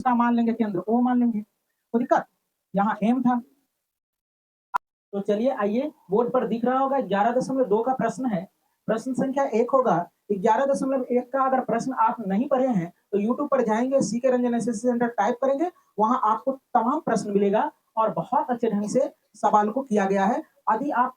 का मान लेंगे केंद्र ओ मान लेंगे, कोई दिक्कत? यहाँ एम था। तो चलिए आइए, बोर्ड पर दिख रहा होगा 11.2 का प्रश्न है। प्रश्न संख्या 1 होगा। 11.1 का अगर प्रश्न आप नहीं पढ़े हैं तो यूट्यूब पर जाएंगे, C K Ranjan SSC centre type करेंगे, वहां आपको तमाम प्रश्न मिलेगा और बहुत अच्छे ढंग से सवाल को किया गया है। यदि आप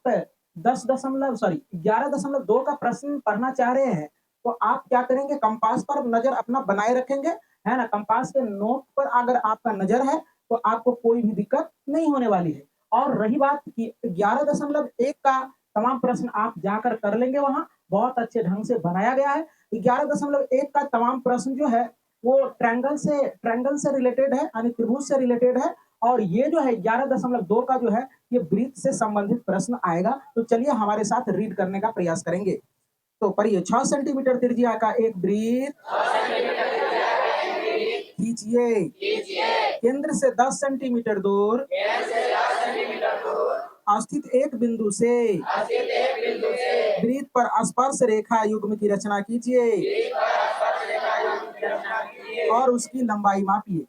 11.2 का प्रश्न पढ़ना चाह रहे हैं तो आप क्या करेंगे, कंपास पर नजर अपना बनाए रखेंगे, है ना। कंपास के नोट पर अगर आपका नजर है तो आपको कोई भी दिक्कत नहीं होने वाली है। और रही बात कि 11.1 का तमाम प्रश्न आप जाकर कर लेंगे, वहां बहुत अच्छे ढंग से बनाया गया है। 11.1 का तमाम प्रश्न जो है वो ट्रायंगल से रिलेटेड है, यानी त्रिभुज से रिलेटेड है। और ये जो है 11.2 का जो है ये वृत्त से संबंधित प्रश्न आएगा। तो चलिए हमारे साथ रीड करने का प्रयास करेंगे। तो पढ़िए, 6 सेंटीमीटर त्रिज्या का एक वृत्त खींचिए, केंद्र से 10 सेंटीमीटर दूर स्थित एक बिंदु से वृत्त पर स्पर्श रेखा युग्म की रचना कीजिए और उसकी लंबाई मापिए।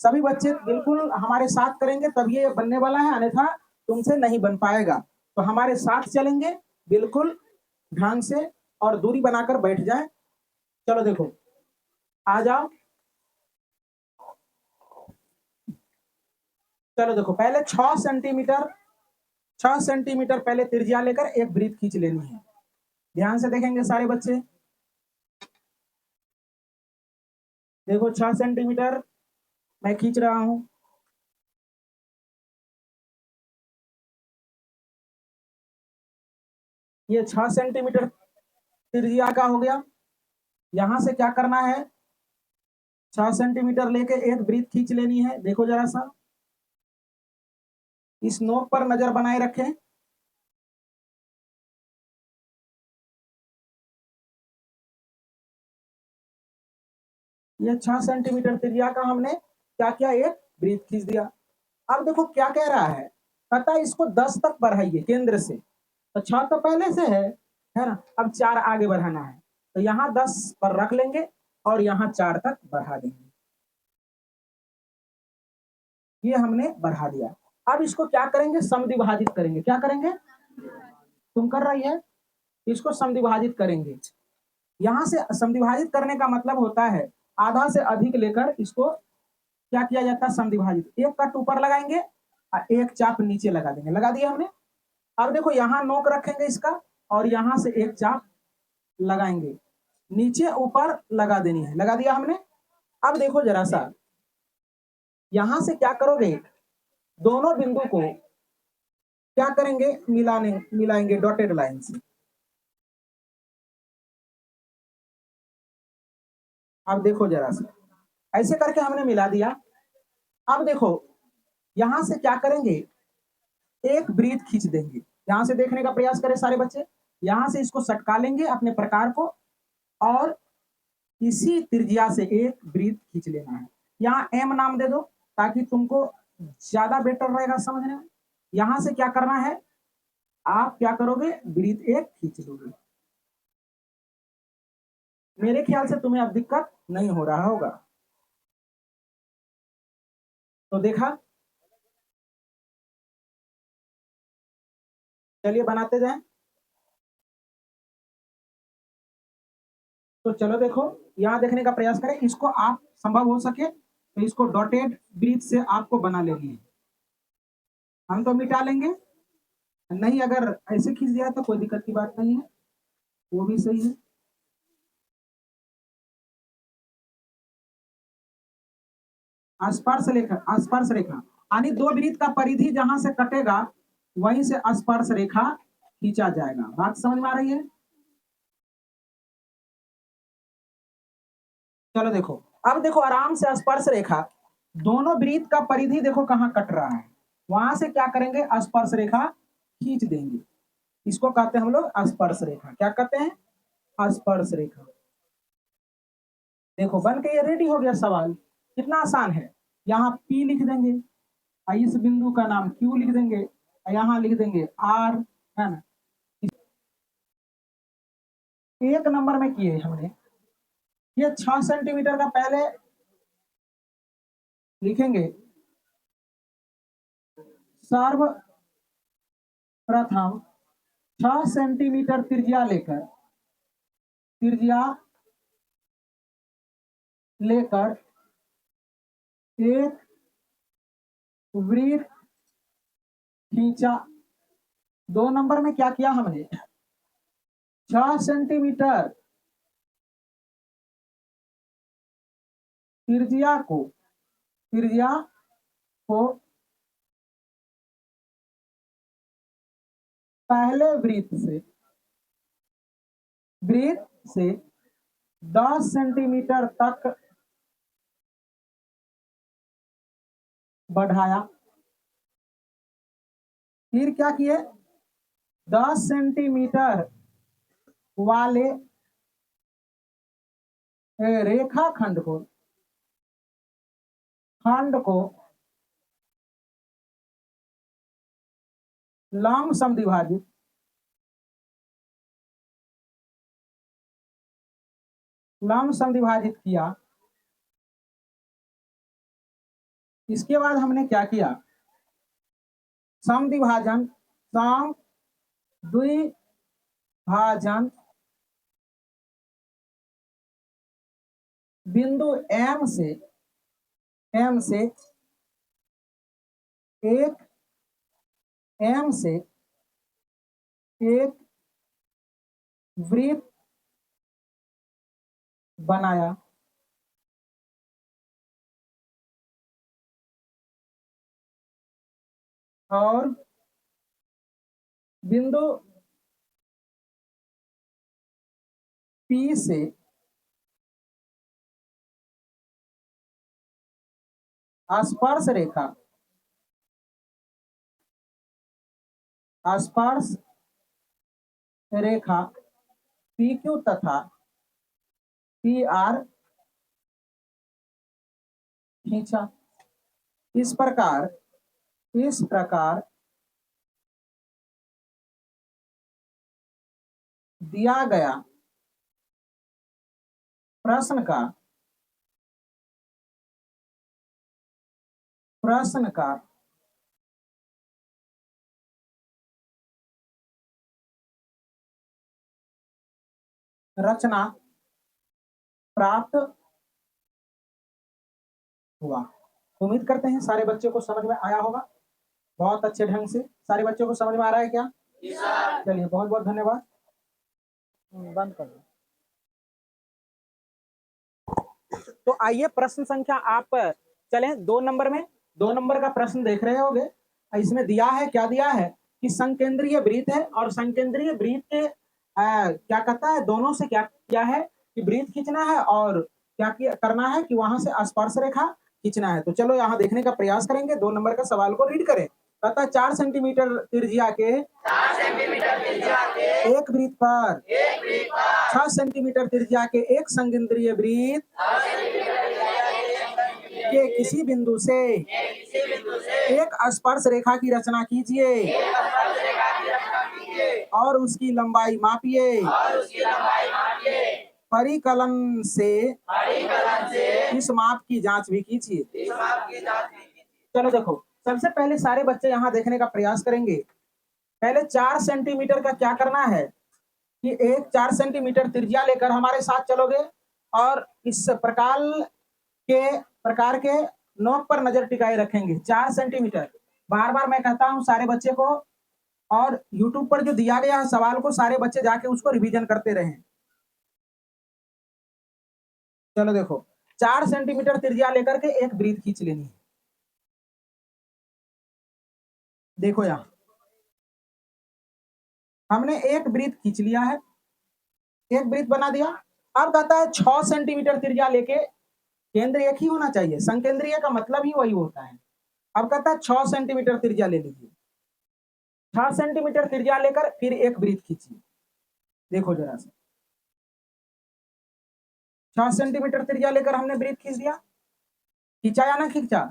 सभी बच्चे बिल्कुल हमारे साथ करेंगे तभी ये बनने वाला है, अन्यथा तुमसे नहीं बन पाएगा। तो हमारे साथ चलेंगे बिल्कुल ध्यान से और दूरी बनाकर बैठ जाए। चलो देखो, आ जाओ। चलो देखो, पहले 6 सेंटीमीटर पहले त्रिज्या लेकर एक वृत्त खींच लेनी है। ध्यान से देखेंगे सारे बच्चे। देखो 6 सेंटीमीटर मैं खींच रहा हूं। ये 6 सेंटीमीटर त्रिज्या का हो गया। यहां से क्या करना है, 6 सेंटीमीटर लेके एक वृत्त खींच लेनी है। देखो जरा सा, इस नोक पर नजर बनाए रखें। ये 6 सेंटीमीटर त्रिज्या का हमने क्या किया, एक वृत्त खींच दिया। अब देखो क्या कह रहा है, पता है इसको 10 तक बढ़ाइए केंद्र से। तो 6 तो पहले से है ना। अब 4 आगे बढ़ाना है, तो यहाँ 10 पर रख लेंगे और यहाँ 4 तक बढ़ा देंगे। ये हमने बढ़ा दिया। अब इसको क्या करेंगे, समद्विभाजित करेंगे। क्या करेंगे, तुम कर रही है, इसको समद्विभाजित करेंगे। यहाँ से समद्विभाजित करने का मतलब होता है आधा से अधिक लेकर इसको क्या किया जाता है, समद्विभाजित। एक कट ऊपर लगाएंगे और एक चाप नीचे लगा देंगे। लगा दिया हमने। अब देखो यहाँ नोक रखेंगे इसका और यहाँ से एक चाप लगाएंगे, नीचे ऊपर लगा देनी है। लगा दिया हमने। अब देखो जरा सा, यहां से क्या करोगे, दोनों बिंदु को क्या करेंगे, मिलाएंगे डॉटेड लाइन से। अब देखो जरा सा, ऐसे करके हमने मिला दिया। अब देखो यहां से क्या करेंगे, एक वृत्त खींच देंगे। यहां से देखने का प्रयास करें सारे बच्चे। यहां से इसको सटका लेंगे अपने प्रकार को और इसी त्रिज्या से एक वृत्त खींच लेना है। यहाँ एम नाम दे दो ताकि तुमको ज्यादा बेटर रहेगा समझने में। यहां से क्या करना है, आप क्या करोगे, वृत्त एक खींच लोगे। मेरे ख्याल से तुम्हें अब दिक्कत नहीं हो रहा होगा। तो देखा, चलिए बनाते जाएं। तो चलो देखो, यहाँ देखने का प्रयास करें। इसको आप संभव हो सके तो इसको डॉटेड वृत्त से आपको बना लेनी है। हम तो मिटा लेंगे, नहीं अगर ऐसे खींच दिया तो कोई दिक्कत की बात नहीं है, वो भी सही है। स्पर्श रेखा यानी दो वृत्त का परिधि जहां से कटेगा वहीं से स्पर्श रेखा खींचा जाएगा। बात समझ में आ रही है। चलो देखो, अब देखो आराम से स्पर्श रेखा, दोनों वृत्त का परिधि देखो कहां कट रहा है, वहां से क्या करेंगे, स्पर्श रेखा खींच देंगे। इसको कहते हैं हम लोग स्पर्श रेखा। क्या कहते हैं, स्पर्श रेखा। देखो बन के ये रेडी हो गया सवाल। कितना आसान है। यहाँ P लिख देंगे, इस बिंदु का नाम Q लिख देंगे, यहाँ लिख देंगे R, है ना। एक नंबर में किए हमने। ये 6 सेंटीमीटर का पहले लिखेंगे सर्वप्रथम 6 सेंटीमीटर त्रिज्या लेकर एक वृत्त खींचा। 2 नंबर में क्या किया हमने, 6 सेंटीमीटर त्रिज्या को पहले वृत्त से 10 सेंटीमीटर तक बढ़ाया। फिर क्या किए, 10 सेंटीमीटर वाले रेखाखंड को लंब समद्विभाजित किया। इसके बाद हमने क्या किया, समद्विभाजन बिंदु M से एक वृत्त बनाया। और बिंदु P से स्पर्श रेखा PQ तथा PR खींचा। इस प्रकार दिया गया प्रश्न का रचना प्राप्त हुआ। उम्मीद करते हैं सारे बच्चों को समझ में आया होगा, बहुत अच्छे ढंग से। सारे बच्चों को समझ में आ रहा है क्या? चलिए, बहुत बहुत धन्यवाद। बंद कर दो। तो आइए प्रश्न संख्या आप चलें 2 नंबर में। 2 नंबर का प्रश्न देख रहे होगे। इसमें दिया है, क्या दिया है कि संकेंद्रीय वृत्त है और संकेंद्रीय वृत्त के क्या कहता है, दोनों से क्या किया है कि वृत्त खींचना है और क्या करना है कि वहां से स्पर्श रेखा खींचना है। तो चलो यहाँ देखने का प्रयास करेंगे। 2 नंबर का सवाल को रीड करें। कहता है 4 सेंटीमीटर त्रिज्या के एक वृत्त पर 6 सेंटीमीटर त्रिज्या के एक संकेंद्रीय वृत्त के किसी बिंदु से एक स्पर्श रेखा की रचना कीजिए और उसकी लंबाई मापिए। परिकलन से इस माप की जांच भी कीजिए। चलो देखो, सबसे पहले सारे बच्चे यहाँ देखने का प्रयास करेंगे। पहले 4 सेंटीमीटर का क्या करना है कि एक 4 सेंटीमीटर त्रिज्या लेकर हमारे साथ चलोगे और इस प्रकार के नोक पर नजर टिकाए रखेंगे। 4 सेंटीमीटर, बार बार मैं कहता हूं सारे बच्चे को, और YouTube पर जो दिया गया है सवाल को सारे बच्चे जाके उसको रिवीजन करते रहें। चलो देखो, 4 सेंटीमीटर त्रिज्या लेकर के एक वृत्त खींच लेनी है। देखो यहां हमने एक वृत्त खींच लिया है, एक वृत्त बना दिया। अब कहता है 6 सेंटीमीटर त्रिज्या लेके, केंद्र एक ही होना चाहिए, संकेंद्रीय का मतलब ही वही होता है। अब कहता है 6 सेंटीमीटर त्रिज्या ले लीजिए। 6 सेंटीमीटर त्रिज्या लेकर फिर एक वृत्त खींचिए। देखो जरा सा, 6 सेंटीमीटर त्रिज्या लेकर हमने वृत्त खींच दिया। खींचा या ना खींचा,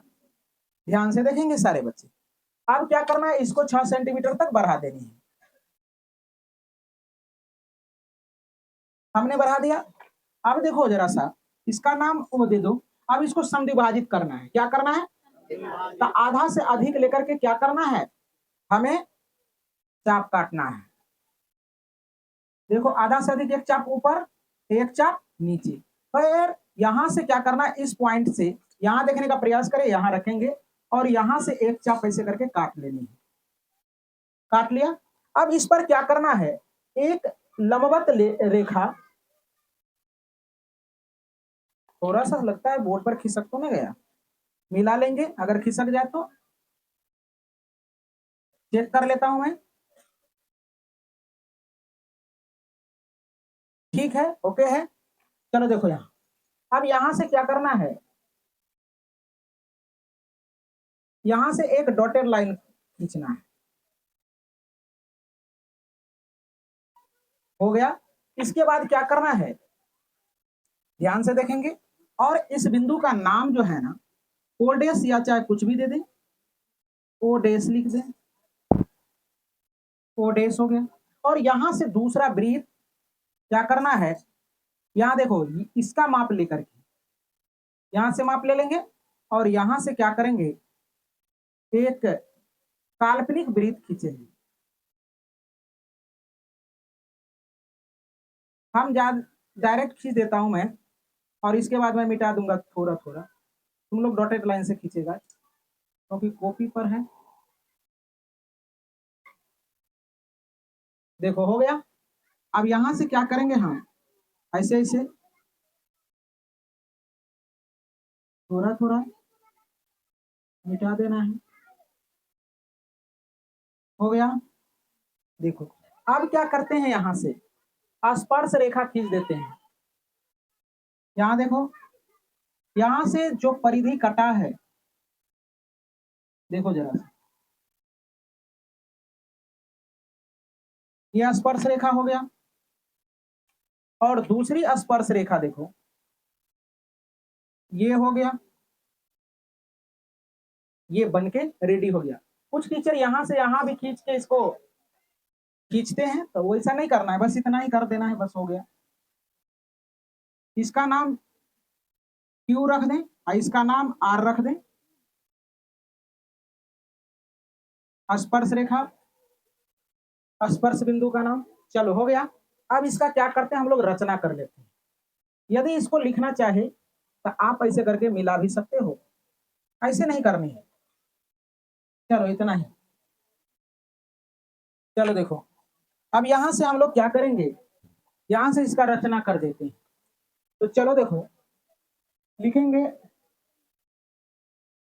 ध्यान से देखेंगे सारे बच्चे। अब क्या करना है, इसको 6 सेंटीमीटर तक बढ़ा देनी है। हमने बढ़ा दिया। अब देखो जरा सा, इसका नाम वो दे दो। अब इसको समद्विभाजित करना है। क्या करना है? तो आधा से अधिक लेकर के क्या करना है? हमें चाप काटना है। देखो आधा से अधिक, एक चाप ऊपर, एक चाप नीचे। फिर यहां से क्या करना है? इस पॉइंट से यहां देखने का प्रयास करें, यहां रखेंगे और यहां से एक चाप ऐसे करके काट लेनी है। काट लिया। अब इस पर क्या करना है? एक लंबवत रेखा, थोड़ा सा लगता है बोर्ड पर खिसक तो नहीं गया, मिला लेंगे, अगर खिसक जाए तो चेक कर लेता हूं मैं। ठीक है, ओके है। चलो देखो यहां, अब यहां से क्या करना है? यहां से एक डॉटेड लाइन खींचना है। हो गया। इसके बाद क्या करना है? ध्यान से देखेंगे और इस बिंदु का नाम जो है ना, ओ डैश या चाहे कुछ भी दे दें, ओ डैश लिख दें, ओ डैश हो गया। और यहां से दूसरा वृत्त क्या करना है? यहां देखो, इसका माप लेकर के यहां से माप ले लेंगे और यहां से क्या करेंगे? एक काल्पनिक वृत्त खींचेंगे। हम डायरेक्ट खींच देता हूं मैं और इसके बाद मैं मिटा दूंगा थोड़ा थोड़ा। तुम लोग डॉटेड लाइन से खींचेगा क्योंकि कॉपी पर है। देखो हो गया। अब यहां से क्या करेंगे? हम ऐसे ऐसे थोड़ा थोड़ा मिटा देना है। हो गया। देखो अब क्या करते हैं? यहां से स्पर्श रेखा खींच देते हैं। यहां देखो, यहां से जो परिधि कटा है, देखो जरा सा, यह स्पर्श रेखा हो गया। और दूसरी स्पर्श रेखा देखो, ये हो गया, ये बनके रेडी हो गया। कुछ टीचर यहां से यहां भी खींच के इसको खींचते हैं, तो वैसा नहीं करना है, बस इतना ही कर देना है, बस हो गया। इसका नाम क्यू रख दें और इसका नाम आर रख दें। स्पर्श रेखा, स्पर्श बिंदु का नाम। चलो हो गया। अब इसका क्या करते हैं? हम लोग रचना कर लेते हैं। यदि इसको लिखना चाहे तो आप ऐसे करके मिला भी सकते हो, ऐसे नहीं करनी है। चलो इतना ही। चलो देखो, अब यहां से हम लोग क्या करेंगे? यहां से इसका रचना कर देते हैं। तो चलो देखो, लिखेंगे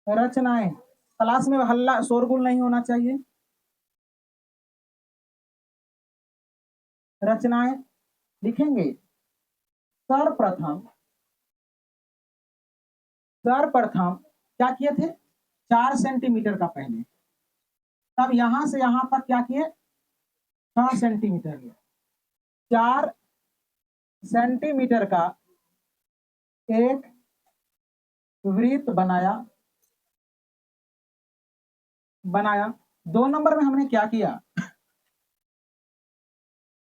रचनाएं। क्लास में हल्ला शोरगुल नहीं होना चाहिए। रचनाएं लिखेंगे। सर्वप्रथम, सर्वप्रथम क्या किए थे? 4 सेंटीमीटर का पहले। तब यहां से यहां तक क्या किए? 6 सेंटीमीटर लिया। 4 सेंटीमीटर का एक वृत्त बनाया। बनाया 2 नंबर में हमने क्या किया?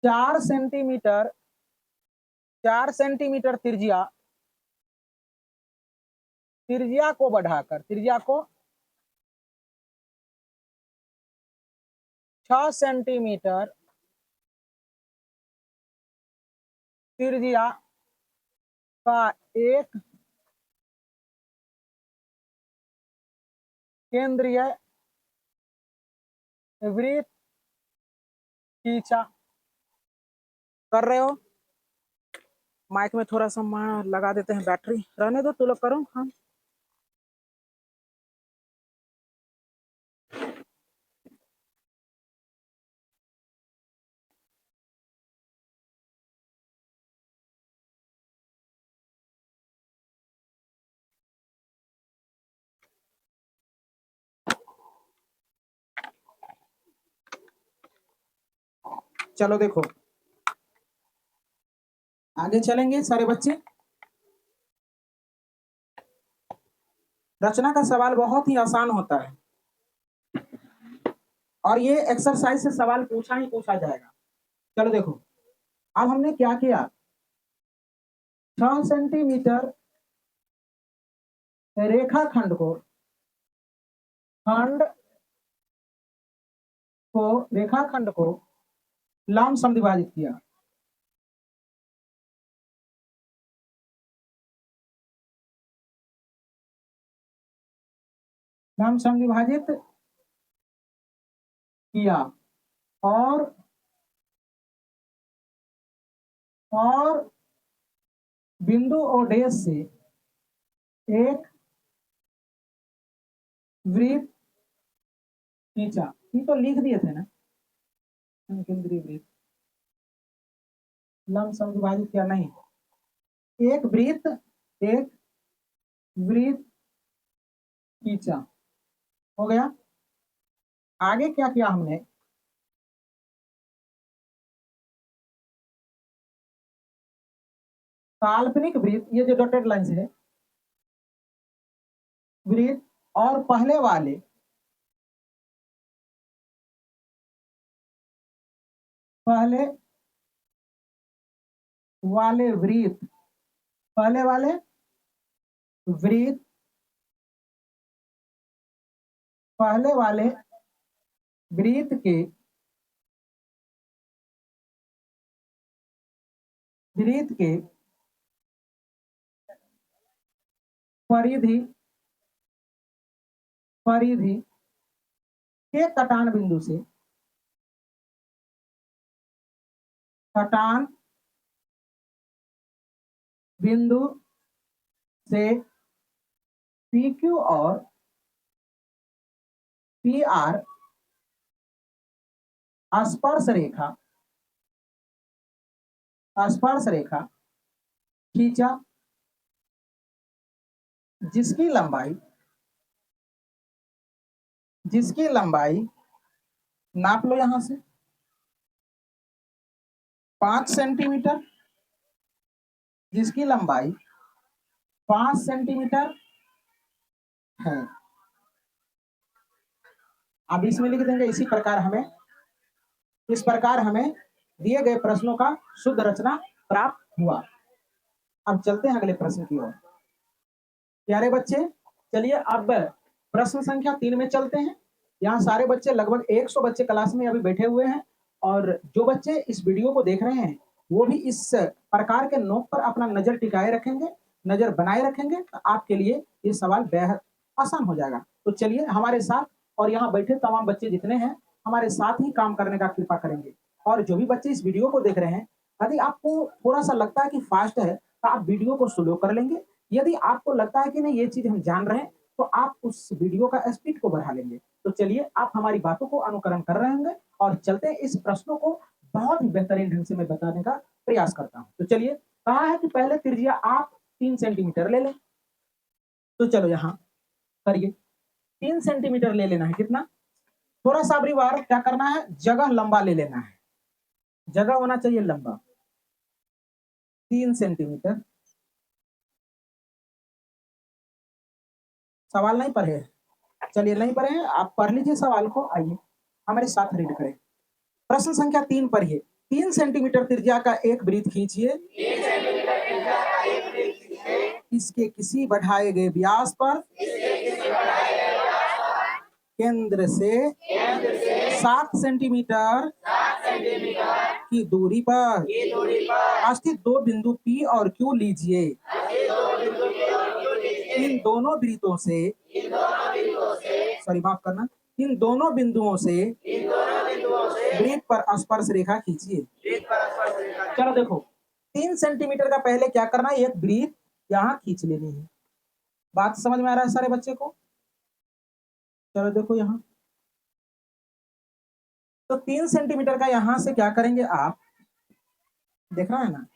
4 सेंटीमीटर, 4 सेंटीमीटर त्रिज्या, त्रिज्या को बढ़ाकर, त्रिज्या को 6 सेंटीमीटर त्रिज्या का एक केंद्रीय वृत्त खींचा। कर रहे हो? माइक में थोड़ा सा लगा देते हैं बैटरी, रहने दो, तू लोग करो। हाँ चलो देखो, आगे चलेंगे सारे बच्चे। रचना का सवाल बहुत ही आसान होता है और ये एक्सरसाइज से सवाल पूछा ही पूछा जाएगा। चलो देखो, अब हमने क्या किया? 6 सेंटीमीटर रेखाखंड खंड रेखाखंड को लंब समद्विभाजित किया। लंब समद्विभाजित किया और बिंदु और डैश से एक वृत्त खींचा। ये तो लिख दिए थे ना, केंद्रीय वृत्त लंब समद्विभाजित किया नहीं, एक वृत्त खींचा। हो गया। आगे क्या किया हमने, काल्पनिक वृत्त, ये जो डॉटेड लाइन है वृत्त, और पहले वाले वृत्त, पहले वाले वृत्त के परिधि के कटान बिंदु से PQ और PR स्पर्श रेखा खींचा, जिसकी लंबाई नाप लो यहां से 5 सेंटीमीटर, जिसकी लंबाई 5 सेंटीमीटर है। अब इसमें लिख देंगे इस प्रकार हमें दिए गए प्रश्नों का शुद्ध रचना प्राप्त हुआ। अब चलते हैं अगले प्रश्न की ओर। प्यारे बच्चे, चलिए अब प्रश्न संख्या 3 में चलते हैं। यहाँ सारे बच्चे, लगभग 100 बच्चे क्लास में अभी बैठे हुए हैं, और जो बच्चे इस वीडियो को देख रहे हैं वो भी इस प्रकार के नोट पर अपना नजर टिकाए रखेंगे, नजर बनाए रखेंगे, तो आपके लिए ये सवाल बेहद आसान हो जाएगा। तो चलिए हमारे साथ, और यहाँ बैठे तमाम बच्चे जितने हैं हमारे साथ ही काम करने का कृपा करेंगे। और जो भी बच्चे इस वीडियो को देख रहे हैं, यदि आपको थोड़ा सा लगता है कि फास्ट है तो आप वीडियो को स्लो कर लेंगे। यदि आपको लगता है कि नहीं ये चीज हम जान रहे हैं, तो आप उस वीडियो का स्पीड को बढ़ा लेंगे। तो चलिए, आप हमारी बातों को अनुकरण कर रहे होंगे, और चलते हैं इस प्रश्नों को बहुत ही बेहतरीन ढंग से मैं बताने का प्रयास करता हूं। तो चलिए, कहा है कि पहले त्रिज्या आप 3 सेंटीमीटर ले लें। तो चलो यहाँ करिए, 3 सेंटीमीटर ले लेना है। कितना? थोड़ा सा अगली बार क्या करना है, जगह लंबा ले लेना है, जगह होना चाहिए लंबा। 3 सेंटीमीटर। सवाल नहीं पढ़े? चलिए, नहीं पढ़े हैं, आप पढ़ लीजिए सवाल को। आइए हमारे साथ रीड करें। प्रश्न संख्या 3 पढ़िए। 3 सेंटीमीटर त्रिज्या का एक वृत्त खींचिए, इसके किसी बढ़ाए गए व्यास पर केंद्र से 7 सेंटीमीटर की दूरी पर स्थित 2 बिंदु P और Q लीजिए। इन दोनों वृत्तों से, माफ करना, इन दोनों बिंदुओं से वृत्त पर स्पर्श रेखा खींचिए। चलो देखो, 3 सेंटीमीटर का पहले क्या करना है, एक वृत्त यहाँ खींच लेनी है। बात समझ में आ रहा है सारे बच्चे को? चलो देखो यहाँ, तो 3 सेंटीमीटर का यहां से क्या करेंगे आप, देख रहा है ना,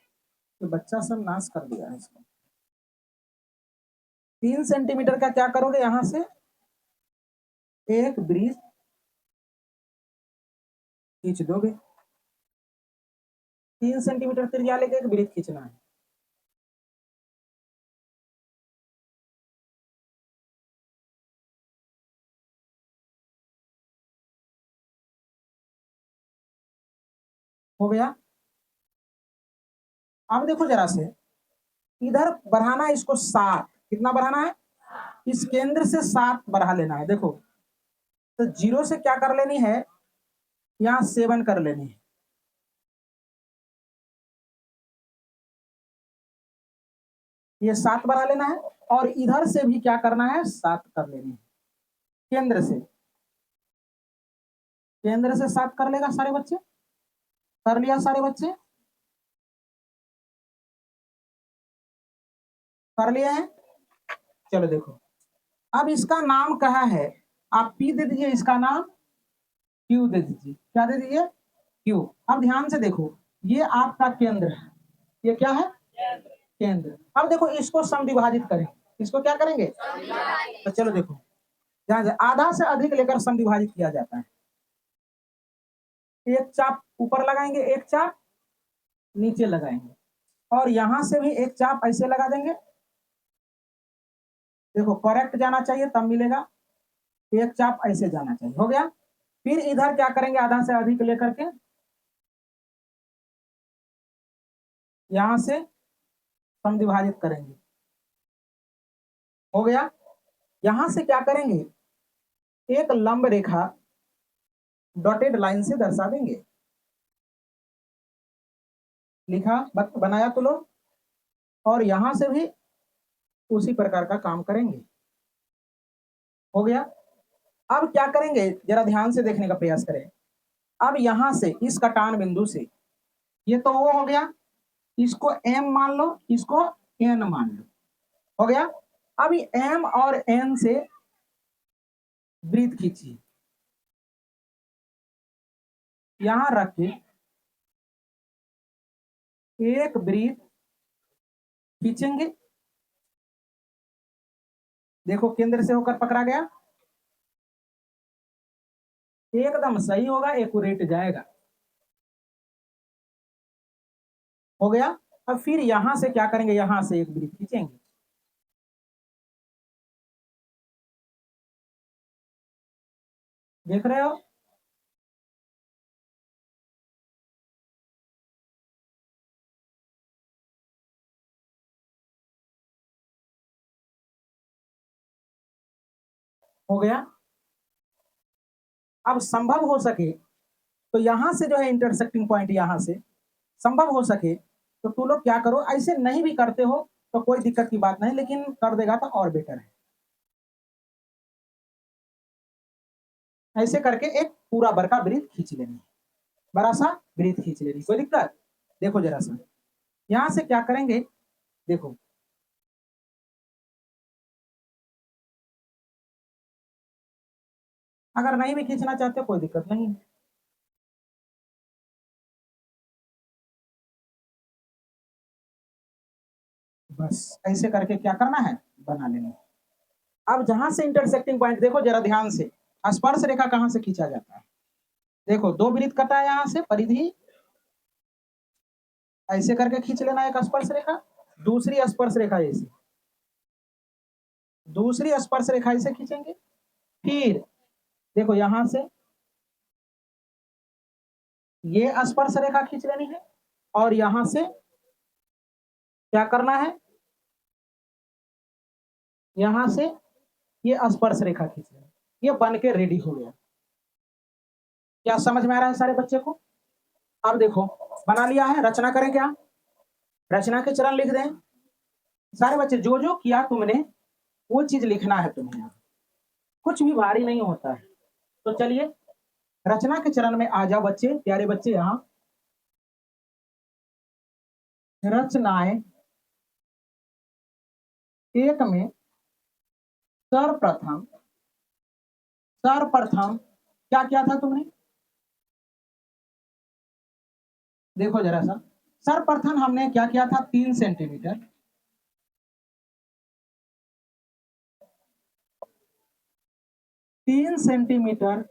तो बच्चा सब नाश कर दिया है इसको। 3 सेंटीमीटर का क्या करोगे, यहां से एक वृत्त खींच दोगे। 3 सेंटीमीटर त्रिज्या लेके एक वृत्त खींचना है। हो गया। अब देखो जरा से, इधर बढ़ाना है इसको 7। कितना बढ़ाना है? इस केंद्र से 7 बढ़ा लेना है। देखो, तो 0 से क्या कर लेनी है, यहाँ 7 कर लेनी है। ये 7 बढ़ा लेना है, और इधर से भी क्या करना है, 7 कर लेनी है। केंद्र से, केंद्र से 7 कर लेगा सारे बच्चे, कर लिया सारे बच्चे, कर लिए हैं। चलो देखो, अब इसका नाम कहा है, आप पी दे दीजिए, इसका नाम क्यू दे दीजिए। क्या दे दीजिए, क्यू। अब ध्यान से देखो, ये आपका केंद्र है, ये क्या है, केंद्र। अब देखो, इसको समविभाजित करें, इसको क्या करेंगे, तो चलो देखो, ध्यान से, आधा से अधिक लेकर समविभाजित किया जाता है। एक चाप ऊपर लगाएंगे, एक चाप नीचे लगाएंगे, और यहां से भी एक चाप ऐसे लगा देंगे। देखो, करेक्ट जाना चाहिए तब मिलेगा, एक चाप ऐसे जाना चाहिए, हो गया। फिर इधर क्या करेंगे, आधा से अधिक लेकर के यहां से समविभाजित करेंगे, हो गया। यहां से क्या करेंगे, एक लंब रेखा डॉटेड लाइन से दर्शा देंगे। लिखा, बनाया तो लो, और यहां से भी उसी प्रकार का काम करेंगे, हो गया। अब क्या करेंगे, जरा ध्यान से देखने का प्रयास करें। अब यहां से इस कटान बिंदु से, ये तो वो हो गया, इसको m मान लो, इसको n मान लो, हो गया। अब m और n से वृत्त खींचिए, यहां रख के एक वृत्त खींचेंगे। देखो, केंद्र से होकर पकड़ा गया, एकदम सही होगा, एक्यूरेट जाएगा, हो गया। अब फिर यहां से क्या करेंगे, यहां से एक वृत्त खींचेंगे, देख रहे हो, हो गया। अब संभव हो सके तो यहां से जो है इंटरसेक्टिंग पॉइंट, यहां से संभव हो सके तो तू लोग क्या करो, ऐसे नहीं भी करते हो तो कोई दिक्कत की बात नहीं, लेकिन कर देगा तो और बेटर है। ऐसे करके एक पूरा बड़का वृत्त खींच लेनी, बड़ा सा वृत्त खींच लेनी, कोई दिक्कत। देखो जरा सा, यहां से क्या करेंगे, देखो, अगर नहीं भी खींचना चाहते कोई दिक्कत नहीं, बस ऐसे करके क्या करना है, बना लेना। अब जहां से इंटरसेक्टिंग पॉइंट, देखो जरा ध्यान से, स्पर्श रेखा कहां से खींचा जाता है, देखो दो वृत्त कटा है, यहां से परिधि ऐसे करके खींच लेना एक स्पर्श रेखा, दूसरी स्पर्श रेखा ऐसे, दूसरी स्पर्श रेखा ऐसे खींचेंगे। फिर देखो, यहां से ये स्पर्श रेखा खींच लेनी है, और यहां से क्या करना है, यहां से ये स्पर्श रेखा खींच लेना, ये बन के रेडी हो गया। क्या समझ में आ रहा है सारे बच्चे को। अब देखो, बना लिया है, रचना करें क्या, रचना के चरण लिख दें सारे बच्चे, जो जो किया तुमने वो चीज लिखना है तुम्हें यहाँ, कुछ भी भारी नहीं होता है। तो चलिए, रचना के चरण में आ जाओ बच्चे, प्यारे बच्चे, यहाँ रचनाएं एक में सर्वप्रथम, सर्वप्रथम क्या किया था तुमने, देखो जरा सा, सर्वप्रथम हमने क्या किया था, 3 सेंटीमीटर, 3 सेंटीमीटर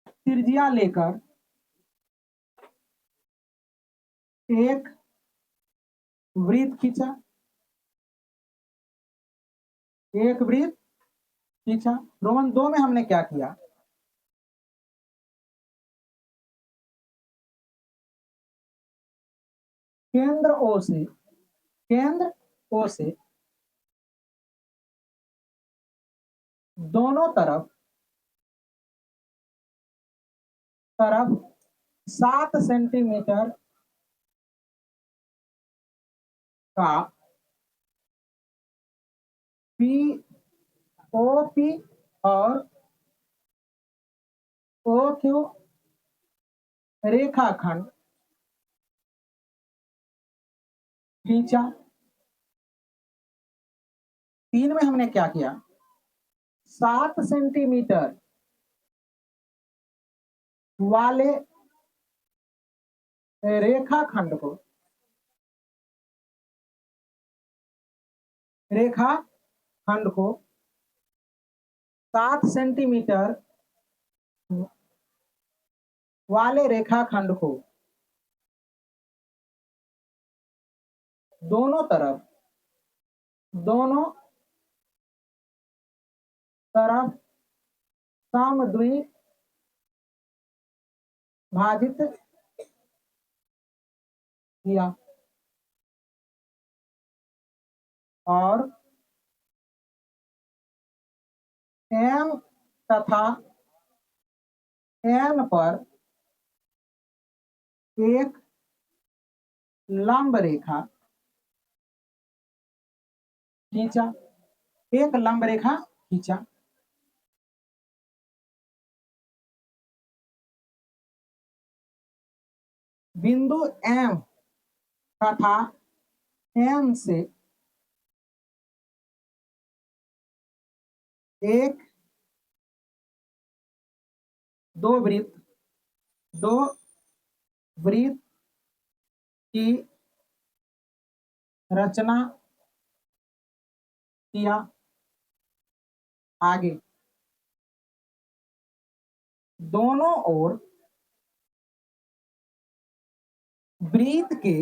त्रिज्या लेकर एक वृत्त खींचा, एक वृत्त खींचा। रोमन 2 में हमने क्या किया, केंद्र ओ से, केंद्र ओ से दोनों तरफ 7 सेंटीमीटर का पीओपी और ओक्यू रेखाखंड खींचा। 3 में हमने क्या किया, 7 सेंटीमीटर वाले रेखाखंड को 7 सेंटीमीटर वाले रेखाखंड को दोनों तरफ समद्विभाजित किया और M तथा N पर एक लंब रेखा खींचा। बिंदु M तथा N से दो वृत्त की रचना किया। आगे दोनों ओर वृत्त के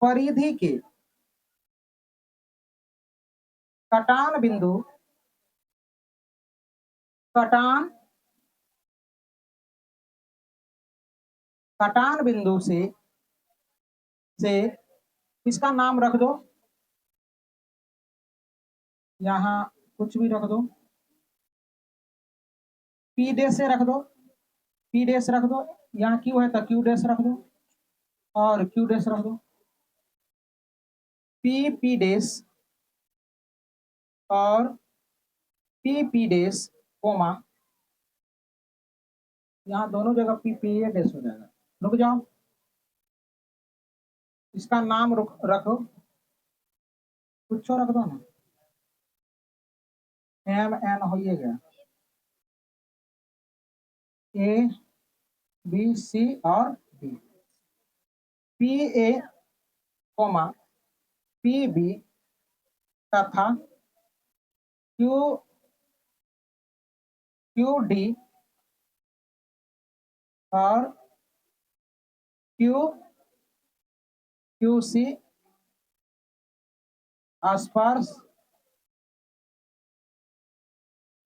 परिधि के कटान बिंदु से इसका नाम रख दो, यहाँ कुछ भी रख दो, P डैश से रख दो, यहाँ Q है तो Q डैश रख दो और Q डैश रख दो, P डैश और P डैश कोमा, यहाँ दोनों जगह P डैश हो जाएगा। रुक जाओ, इसका नाम रखो, कुछ रख दो ना, MN हो गया, A B C और D, PA कोमा PB तथा QD और QC स्पर्श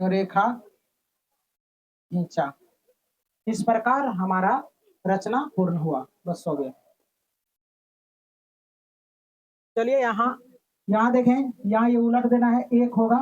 रेखा खींचा। इस प्रकार हमारा रचना पूर्ण हुआ। बस हो गया। चलिए यहाँ देखें, यहाँ ये उलट देना है, 1 होगा